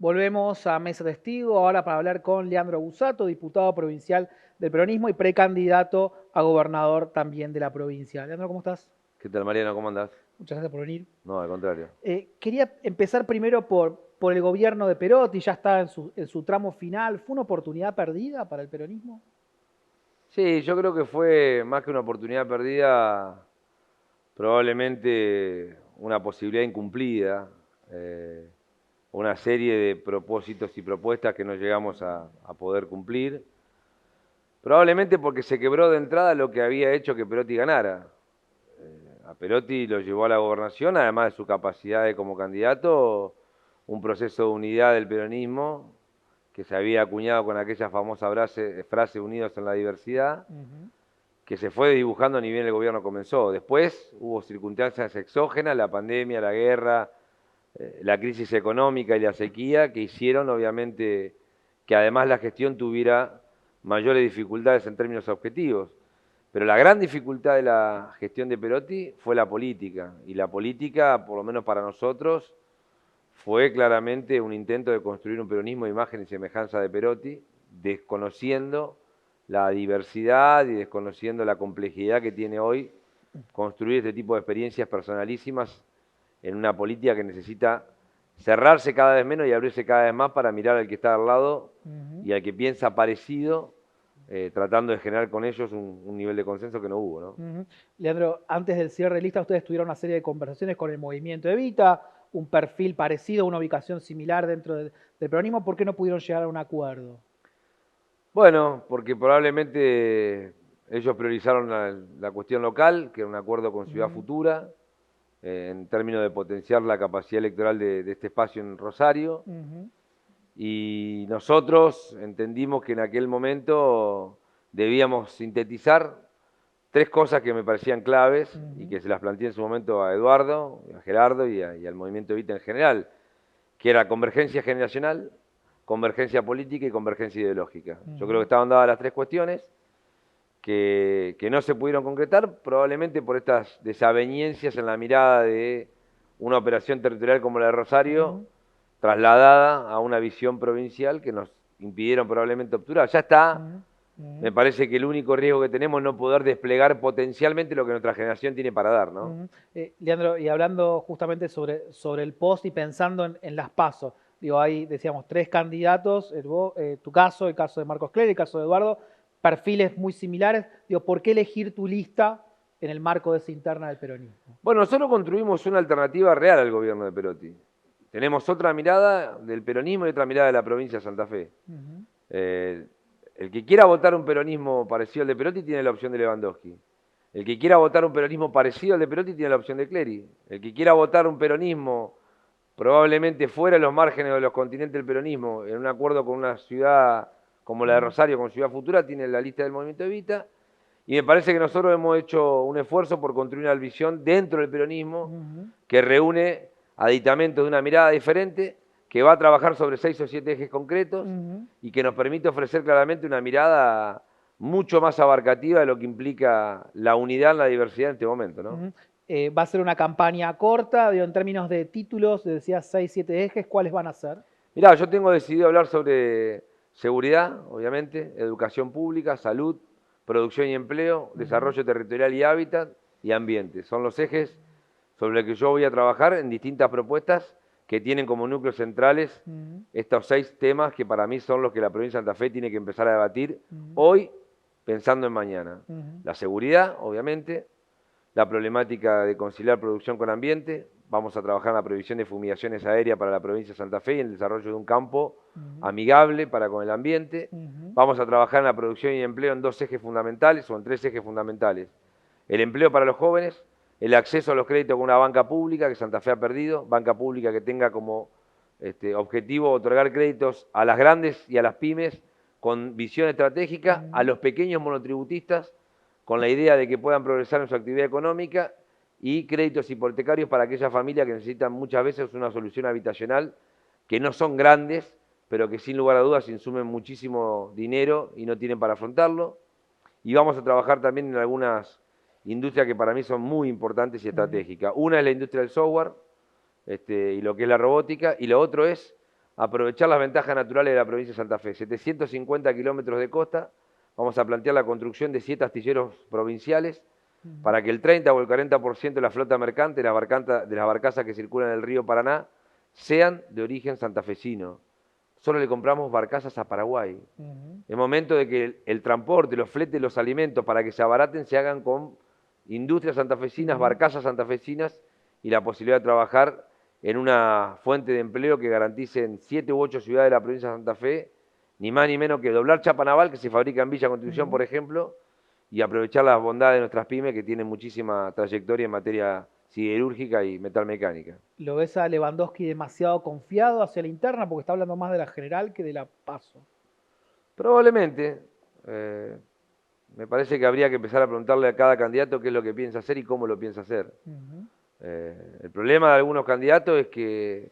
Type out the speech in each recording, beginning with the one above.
Volvemos a Mesa Testigo ahora para hablar con Leandro Busato, diputado provincial del peronismo y precandidato a gobernador también de la provincia. Leandro, ¿cómo estás? ¿Qué tal, Mariano? ¿Cómo andás? Muchas gracias por venir. No, al contrario. Quería empezar primero por el gobierno de Perotti, ya está en su tramo final. ¿Fue una oportunidad perdida para el peronismo? Sí, yo creo que fue más que una oportunidad perdida, probablemente una posibilidad incumplida, eh, una serie de propósitos y propuestas que no llegamos a poder cumplir, probablemente porque se quebró de entrada lo que había hecho que Perotti ganara. A Perotti lo llevó a la gobernación, además de su capacidad de como candidato, un proceso de unidad del peronismo que se había acuñado con aquella famosa frase unidos en la diversidad, Ujú. que se fue dibujando ni bien el gobierno comenzó. Después hubo circunstancias exógenas, la pandemia, la guerra, la crisis económica y la sequía, que hicieron obviamente que además la gestión tuviera mayores dificultades en términos objetivos. Pero la gran dificultad de la gestión de Perotti fue la política, y la política, por lo menos para nosotros, fue claramente un intento de construir un peronismo de imagen y semejanza de Perotti, desconociendo la diversidad y desconociendo la complejidad que tiene hoy construir este tipo de experiencias personalísimas en una política que necesita cerrarse cada vez menos y abrirse cada vez más para mirar al que está al lado Ujú. y al que piensa parecido, tratando de generar con ellos un nivel de consenso que no hubo, ¿no? Ujú. Leandro, antes del cierre de lista, ustedes tuvieron una serie de conversaciones con el movimiento Evita, un perfil parecido, una ubicación similar dentro del peronismo. ¿Por qué no pudieron llegar a un acuerdo? Bueno, porque probablemente ellos priorizaron la cuestión local, que era un acuerdo con Ciudad Ujú. Futura, en términos de potenciar la capacidad electoral de este espacio en Rosario. Ujú. Y nosotros entendimos que en aquel momento debíamos sintetizar tres cosas que me parecían claves y Ujú. que se las planteé en su momento a Eduardo, a Gerardo y al movimiento Evita en general, que era convergencia generacional, convergencia política y convergencia ideológica. Yo creo que Ujú. estaban dadas las tres cuestiones que no se pudieron concretar, probablemente por estas desavenencias en la mirada de una operación territorial como la de Rosario, Ujú. trasladada a una visión provincial que nos impidieron probablemente obturar. Ya está, Ujú. me Ujú. parece que el único riesgo que tenemos es no poder desplegar potencialmente lo que nuestra generación tiene para dar, ¿no? Ujú. Leandro, y hablando justamente sobre el post y pensando en las PASO, digo, hay, decíamos, tres candidatos, tu caso, el caso de Marcos Clery, el caso de Eduardo, perfiles muy similares. Digo, ¿por qué elegir tu lista en el marco de esa interna del peronismo? Bueno, nosotros construimos una alternativa real al gobierno de Perotti. Tenemos otra mirada del peronismo y otra mirada de la provincia de Santa Fe. Ujú. Eh, el que quiera votar un peronismo parecido al de Perotti tiene la opción de Lewandowski. El que quiera votar un peronismo parecido al de Perotti tiene la opción de Clery. El que quiera votar un peronismo probablemente fuera de los márgenes de los continentes del peronismo, en un acuerdo con una ciudad como la de Ujú. Rosario, con Ciudad Futura, tiene la lista del Movimiento Evita. Y me parece que nosotros hemos hecho un esfuerzo por construir una visión dentro del peronismo Ujú. que reúne aditamentos de una mirada diferente, que va a trabajar sobre 6 o 7 ejes concretos Ujú. y que nos permite ofrecer claramente una mirada mucho más abarcativa de lo que implica la unidad en la diversidad en este momento, ¿no? Ujú. Va a ser una campaña corta, digo, en términos de títulos, decías 6, 7 ejes, ¿cuáles van a ser? Mirá, yo tengo decidido hablar sobre seguridad, obviamente, educación pública, salud, producción y empleo, Ujú. desarrollo territorial y hábitat y ambiente. Son los ejes sobre los que yo voy a trabajar en distintas propuestas que tienen como núcleos centrales Ujú. estos 6 temas que para mí son los que la provincia de Santa Fe tiene que empezar a debatir Ujú. hoy pensando en mañana. Ujú. La seguridad, obviamente, la problemática de conciliar producción con ambiente. Vamos a trabajar en la previsión de fumigaciones aéreas para la provincia de Santa Fe y en el desarrollo de un campo Ujú. amigable para con el ambiente. Ujú. Vamos a trabajar en la producción y empleo en 2 ejes fundamentales o en 3 ejes fundamentales. El empleo para los jóvenes, el acceso a los créditos con una banca pública que Santa Fe ha perdido, banca pública que tenga como objetivo otorgar créditos a las grandes y a las pymes con visión estratégica, a Ujú. los pequeños monotributistas con la idea de que puedan progresar en su actividad económica y créditos hipotecarios para aquellas familias que necesitan muchas veces una solución habitacional, que no son grandes, pero que sin lugar a dudas insumen muchísimo dinero y no tienen para afrontarlo. Y vamos a trabajar también en algunas industrias que para mí son muy importantes y Ujú. estratégicas. Una es la industria del software y lo que es la robótica, y lo otro es aprovechar las ventajas naturales de la provincia de Santa Fe. 750 kilómetros de costa, vamos a plantear la construcción de 7 astilleros provinciales para que el 30 o el 40% de la flota mercante de las barcazas que circulan en el río Paraná sean de origen santafesino. Solo le compramos barcazas a Paraguay. Es momento de que el transporte, los fletes, los alimentos, para que se abaraten, se hagan con industrias santafesinas, barcazas santafesinas y la posibilidad de trabajar en una fuente de empleo que garantice en 7 u 8 ciudades de la provincia de Santa Fe, ni más ni menos que doblar chapa naval, que se fabrica en Villa Constitución, por ejemplo, y aprovechar las bondades de nuestras pymes que tienen muchísima trayectoria en materia siderúrgica y metalmecánica. ¿Lo ves a Lewandowski demasiado confiado hacia la interna porque está hablando más de la general que de la PASO? Probablemente. Me parece que habría que empezar a preguntarle a cada candidato qué es lo que piensa hacer y cómo lo piensa hacer. El problema de algunos candidatos es que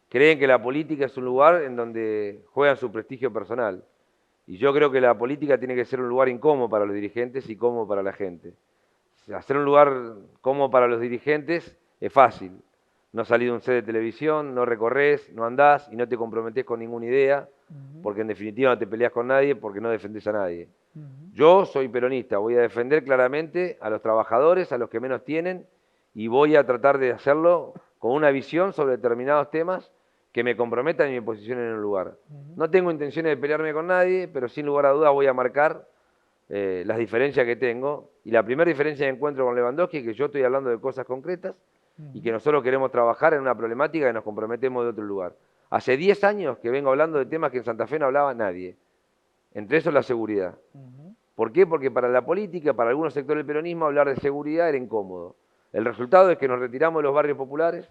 creen que la política es un lugar en donde juegan su prestigio personal. Y yo creo que la política tiene que ser un lugar incómodo para los dirigentes y cómodo para la gente. Hacer un lugar cómodo para los dirigentes es fácil. No salís de un set de televisión, no recorres, no andás y no te comprometés con ninguna idea, porque en definitiva no te peleas con nadie porque no defendés a nadie. Yo soy peronista, voy a defender claramente a los trabajadores, a los que menos tienen, y voy a tratar de hacerlo con una visión sobre determinados temas que me comprometan y me posicionen en un lugar. No tengo intenciones de pelearme con nadie, pero sin lugar a dudas voy a marcar las diferencias que tengo. Y la primera diferencia que encuentro con Lewandowski es que yo estoy hablando de cosas concretas y que nosotros queremos trabajar en una problemática que nos comprometemos de otro lugar. Hace 10 años que vengo hablando de temas que en Santa Fe no hablaba nadie. Entre esos la seguridad. ¿Por qué? Porque para la política, para algunos sectores del peronismo, hablar de seguridad era incómodo. El resultado es que nos retiramos de los barrios populares,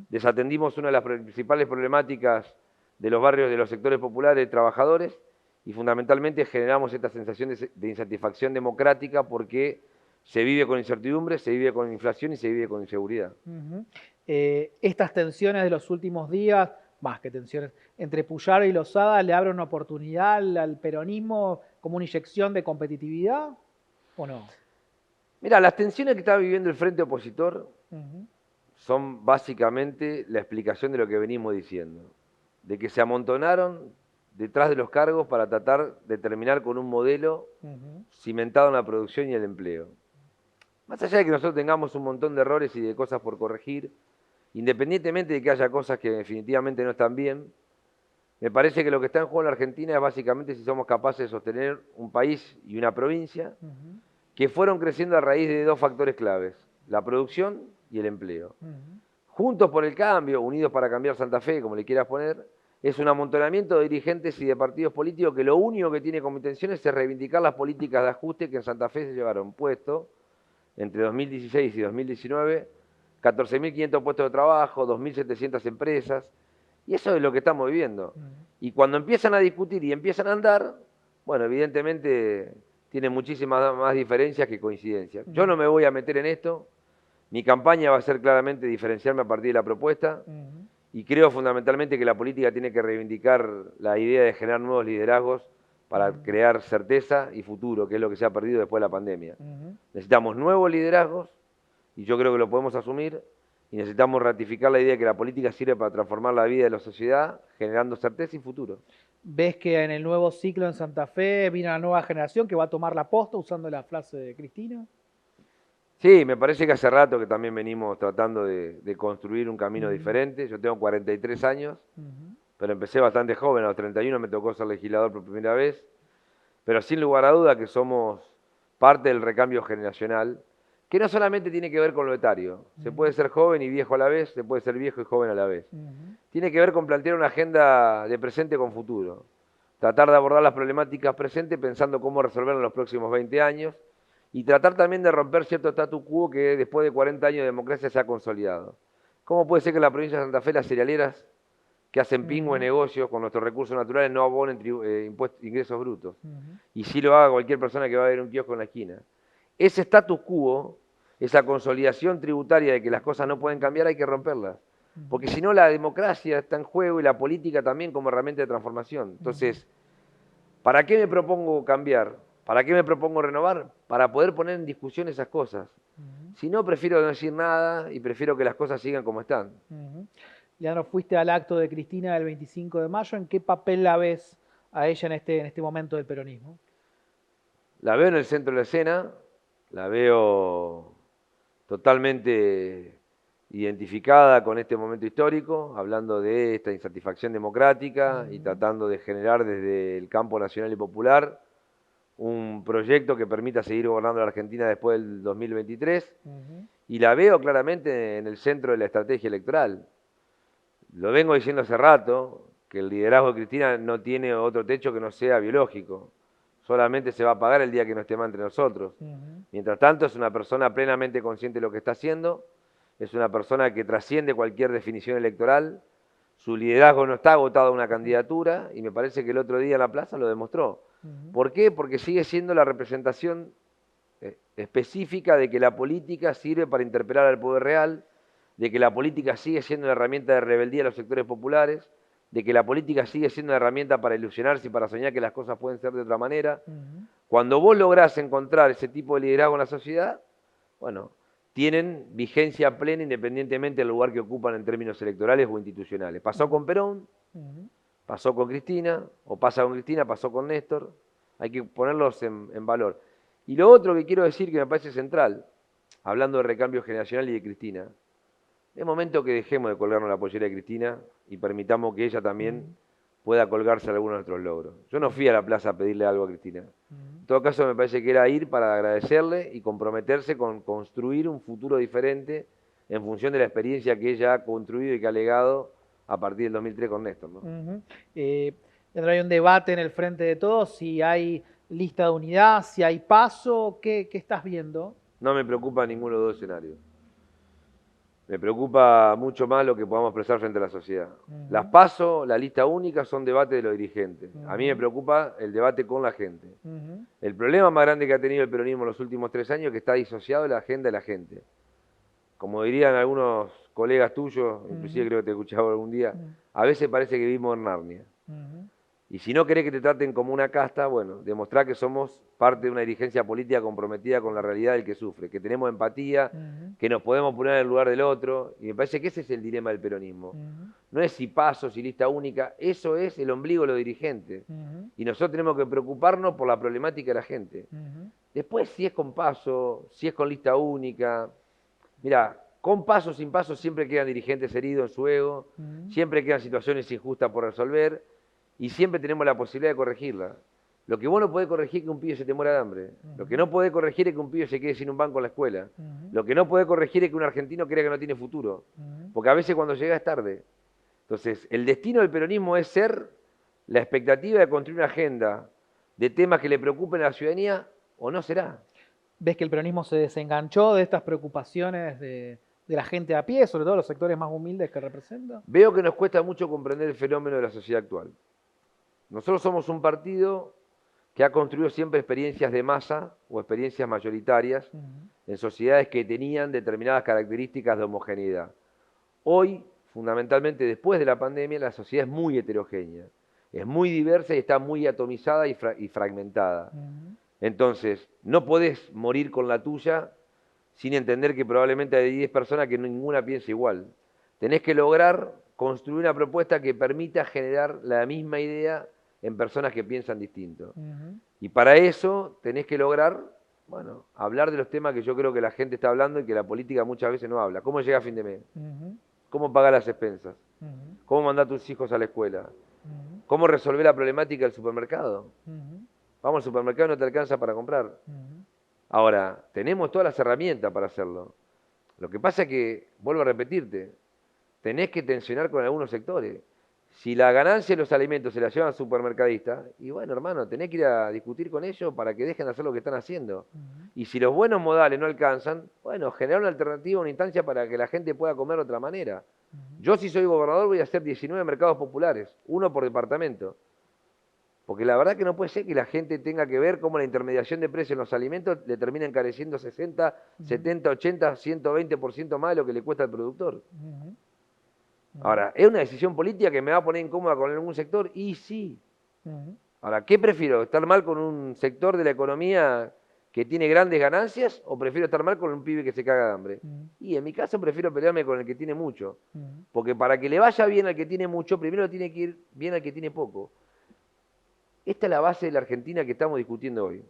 desatendimos una de las principales problemáticas de los barrios de los sectores populares trabajadores y fundamentalmente generamos esta sensación de insatisfacción democrática porque se vive con incertidumbre, se vive con inflación y se vive con inseguridad. Estas tensiones de los últimos días, más que tensiones, entre Puyaro y Lozada, ¿le abre una oportunidad al peronismo como una inyección de competitividad o no? Mira, las tensiones que está viviendo el frente opositor son básicamente la explicación de lo que venimos diciendo, de que se amontonaron detrás de los cargos para tratar de terminar con un modelo cimentado en la producción y el empleo. Más allá de que nosotros tengamos un montón de errores y de cosas por corregir, independientemente de que haya cosas que definitivamente no están bien, me parece que lo que está en juego en la Argentina es básicamente si somos capaces de sostener un país y una provincia que fueron creciendo a raíz de dos factores claves, la producción y el empleo. Juntos por el Cambio, Unidos para Cambiar Santa Fe, como le quieras poner, es un amontonamiento de dirigentes y de partidos políticos que lo único que tiene como intención es reivindicar las políticas de ajuste que en Santa Fe se llevaron puesto entre 2016 y 2019, 14.500 puestos de trabajo, 2.700 empresas, y eso es lo que estamos viviendo. Y cuando empiezan a discutir y empiezan a andar, bueno, evidentemente tiene muchísimas más diferencias que coincidencias. Yo no me voy a meter en esto, mi campaña va a ser claramente diferenciarme a partir de la propuesta, y creo fundamentalmente que la política tiene que reivindicar la idea de generar nuevos liderazgos para crear certeza y futuro, que es lo que se ha perdido después de la pandemia. Necesitamos nuevos liderazgos, y yo creo que lo podemos asumir, y necesitamos ratificar la idea de que la política sirve para transformar la vida de la sociedad, generando certeza y futuro. ¿Ves que en el nuevo ciclo en Santa Fe viene una nueva generación que va a tomar la posta usando la frase de Cristina? Sí, me parece que hace rato que también venimos tratando de construir un camino diferente. Yo tengo 43 años, pero empecé bastante joven, a los 31 me tocó ser legislador por primera vez, pero sin lugar a duda que somos parte del recambio generacional, que no solamente tiene que ver con lo etario, se puede ser joven y viejo a la vez, se puede ser viejo y joven a la vez. Tiene que ver con plantear una agenda de presente con futuro, tratar de abordar las problemáticas presentes pensando cómo resolverlas en los próximos 20 años, y tratar también de romper cierto statu quo que después de 40 años de democracia se ha consolidado. ¿Cómo puede ser que en la provincia de Santa Fe las cerealeras que hacen pingües negocios con nuestros recursos naturales no abonen ingresos brutos? Y sí lo haga cualquier persona que va a ver un kiosco en la esquina. Ese status quo, esa consolidación tributaria de que las cosas no pueden cambiar, hay que romperlas. Porque si no, la democracia está en juego y la política también como herramienta de transformación. Entonces, ¿para qué me propongo cambiar? ¿Para qué me propongo renovar? Para poder poner en discusión esas cosas. Si no, prefiero no decir nada y prefiero que las cosas sigan como están. Leandro, fuiste al acto de Cristina del 25 de mayo. ¿En qué papel la ves a ella en este momento del peronismo? La veo en el centro de la escena, la veo totalmente identificada con este momento histórico, hablando de esta insatisfacción democrática y tratando de generar desde el campo nacional y popular un proyecto que permita seguir gobernando la Argentina después del 2023. Y la veo claramente en el centro de la estrategia electoral. Lo vengo diciendo hace rato, que el liderazgo de Cristina no tiene otro techo que no sea biológico. Solamente se va a pagar el día que no esté más entre nosotros. Mientras tanto, es una persona plenamente consciente de lo que está haciendo, es una persona que trasciende cualquier definición electoral, su liderazgo no está agotado a una candidatura, y me parece que el otro día en la plaza lo demostró. ¿Por qué? Porque sigue siendo la representación específica de que la política sirve para interpelar al poder real, de que la política sigue siendo una herramienta de rebeldía a los sectores populares, de que la política sigue siendo una herramienta para ilusionarse y para soñar que las cosas pueden ser de otra manera. Cuando vos lográs encontrar ese tipo de liderazgo en la sociedad, bueno, tienen vigencia plena independientemente del lugar que ocupan en términos electorales o institucionales. Pasó con Perón, pasó con Cristina, o pasa con Cristina, pasó con Néstor. Hay que ponerlos en valor. Y lo otro que quiero decir que me parece central, hablando de recambio generacional y de Cristina, es momento que dejemos de colgarnos la pollera de Cristina y permitamos que ella también pueda colgarse algunos de nuestros logros. Yo no fui a la plaza a pedirle algo a Cristina. En todo caso, me parece que era ir para agradecerle y comprometerse con construir un futuro diferente en función de la experiencia que ella ha construido y que ha legado a partir del 2003 con Néstor, ¿no? Hay un debate en el frente de todos, si hay lista de unidad, si hay paso, ¿qué estás viendo? No me preocupa ninguno de los dos escenarios. Me preocupa mucho más lo que podamos expresar frente a la sociedad. Las PASO, la lista única, son debate de los dirigentes. A mí me preocupa el debate con la gente. El problema más grande que ha tenido el peronismo en los últimos 3 años es que está disociado de la agenda de la gente. Como dirían algunos colegas tuyos, inclusive creo que te he escuchado algún día, a veces parece que vivimos en Narnia. Y si no querés que te traten como una casta, bueno, demostrá que somos parte de una dirigencia política comprometida con la realidad del que sufre, que tenemos empatía, que nos podemos poner en el lugar del otro, y me parece que ese es el dilema del peronismo. No es si paso, si lista única, eso es el ombligo de los dirigentes. Y nosotros tenemos que preocuparnos por la problemática de la gente. Después, si es con paso, si es con lista única, mira, con paso, sin paso, siempre quedan dirigentes heridos en su ego, siempre quedan situaciones injustas por resolver, y siempre tenemos la posibilidad de corregirla. Lo que vos no podés corregir es que un pibe se te muera de hambre. Lo que no podés corregir es que un pibe se quede sin un banco en la escuela. Lo que no podés corregir es que un argentino crea que no tiene futuro. Porque a veces cuando llega es tarde. Entonces, el destino del peronismo es ser la expectativa de construir una agenda de temas que le preocupen a la ciudadanía, o no será. ¿Ves que el peronismo se desenganchó de estas preocupaciones de la gente a pie, sobre todo los sectores más humildes que representa? Veo que nos cuesta mucho comprender el fenómeno de la sociedad actual. Nosotros somos un partido que ha construido siempre experiencias de masa o experiencias mayoritarias en sociedades que tenían determinadas características de homogeneidad. Hoy, fundamentalmente después de la pandemia, la sociedad es muy heterogénea, es muy diversa y está muy atomizada y fragmentada. Entonces, no podés morir con la tuya sin entender que probablemente hay 10 personas que ninguna piensa igual. Tenés que lograr construir una propuesta que permita generar la misma idea en personas que piensan distinto. Y para eso tenés que lograr, bueno, hablar de los temas que yo creo que la gente está hablando y que la política muchas veces no habla. ¿Cómo llega a fin de mes? ¿Cómo pagar las expensas? ¿Cómo mandar a tus hijos a la escuela? ¿Cómo resolver la problemática del supermercado? Vamos al supermercado y no te alcanza para comprar. Ahora, tenemos todas las herramientas para hacerlo. Lo que pasa es que, vuelvo a repetirte, tenés que tensionar con algunos sectores. Si la ganancia de los alimentos se la llevan al supermercadista, y bueno, hermano, tenés que ir a discutir con ellos para que dejen de hacer lo que están haciendo. Y si los buenos modales no alcanzan, bueno, generar una alternativa, una instancia para que la gente pueda comer de otra manera. Yo, si soy gobernador, voy a hacer 19 mercados populares, uno por departamento. Porque la verdad que no puede ser que la gente tenga que ver cómo la intermediación de precios en los alimentos le termina encareciendo 60, 70, 80, 120% más de lo que le cuesta al productor. Ahora, ¿es una decisión política que me va a poner incómoda con algún sector? Y sí. Ahora, ¿qué prefiero? ¿Estar mal con un sector de la economía que tiene grandes ganancias o prefiero estar mal con un pibe que se caga de hambre? Y en mi caso prefiero pelearme con el que tiene mucho. Porque para que le vaya bien al que tiene mucho, primero tiene que ir bien al que tiene poco. Esta es la base de la Argentina que estamos discutiendo hoy.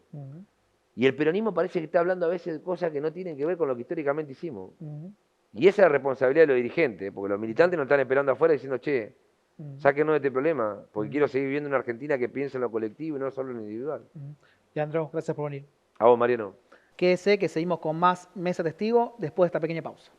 Y el peronismo parece que está hablando a veces de cosas que no tienen que ver con lo que históricamente hicimos. Y esa es la responsabilidad de los dirigentes, porque los militantes nos están esperando afuera diciendo, che, sáquenos de este problema, porque quiero seguir viviendo en una Argentina que piensa en lo colectivo y no solo en lo individual. Leandro, gracias por venir. A vos, Mariano. Quédese que seguimos con más Mesa Testigo después de esta pequeña pausa.